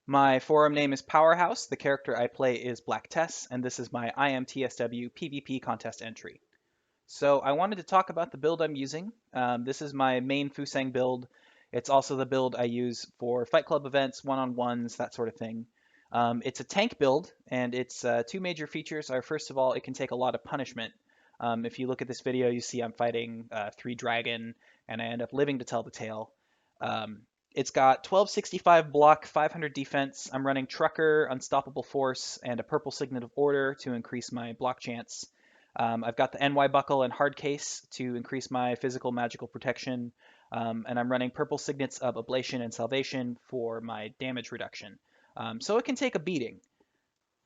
My forum name is Powerhouse. The character I play is Black Tess, and this is my IMTSW PvP contest entry. So I wanted to talk about the build I'm using. This is my main Fusang build. It's also the build I use for Fight Club events, one-on-ones, that sort of thing. It's a tank build, and its two major features are, first of all, it can take a lot of punishment. If you look at this video, you see I'm fighting 3 dragon, and I end up living to tell the tale. Um, it's got 1265 block, 500 defense. I'm running Trucker, Unstoppable Force, and a Purple Signet of Order to increase my block chance. I've got the NY Buckle and Hard Case to increase my physical magical protection. And I'm running Purple Signets of Ablation and Salvation for my damage reduction. So it can take a beating.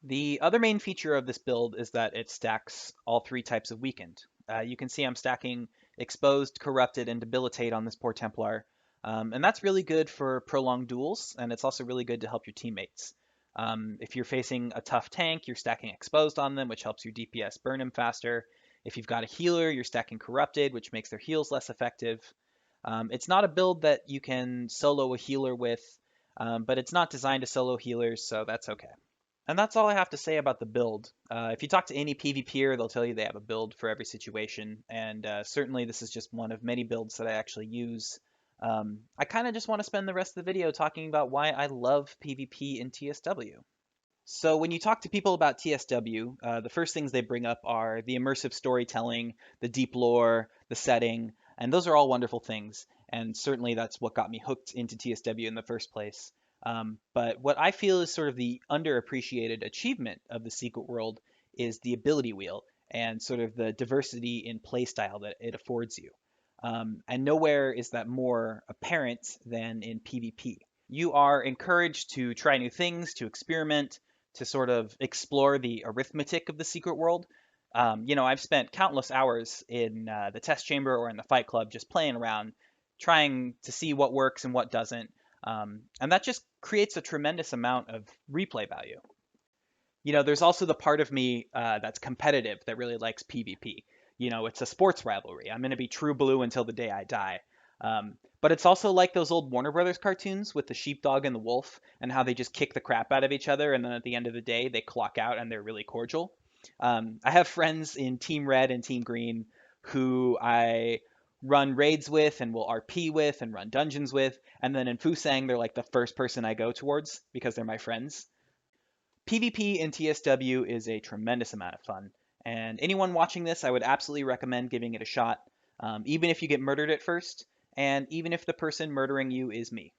The other main feature of this build is that it stacks all three types of weakened. You can see I'm stacking Exposed, Corrupted, and Debilitate on this poor Templar. And that's really good for prolonged duels, and it's also really good to help your teammates. If you're facing a tough tank, you're stacking Exposed on them, which helps your DPS burn him faster. If you've got a healer, you're stacking Corrupted, which makes their heals less effective. It's not a build that you can solo a healer with, but it's not designed to solo healers, so that's okay. And that's all I have to say about the build. If you talk to any PvPer, they'll tell you they have a build for every situation, and certainly this is just one of many builds that I actually use. I kind of just want to spend the rest of the video talking about why I love PvP in TSW. So when you talk to people about TSW, the first things they bring up are the immersive storytelling, the deep lore, the setting, and those are all wonderful things. And certainly that's what got me hooked into TSW in the first place. But what I feel is sort of the underappreciated achievement of the Secret World is the ability wheel and sort of the diversity in playstyle that it affords you. And nowhere is that more apparent than in PvP. You are encouraged to try new things, to experiment, to sort of explore the arithmetic of the secret world. I've spent countless hours in the test chamber or in the fight club just playing around, trying to see what works and what doesn't. And that just creates a tremendous amount of replay value. There's also the part of me that's competitive that really likes PvP. It's a sports rivalry. I'm going to be true blue until the day I die. But it's also like those old Warner Brothers cartoons with the sheepdog and the wolf and how they just kick the crap out of each other. And then at the end of the day, they clock out and they're really cordial. I have friends in Team Red and Team Green who I run raids with and will RP with and run dungeons with. And then in Fusang, they're like the first person I go towards because they're my friends. PvP in TSW is a tremendous amount of fun, and anyone watching this, I would absolutely recommend giving it a shot, even if you get murdered at first, and even if the person murdering you is me.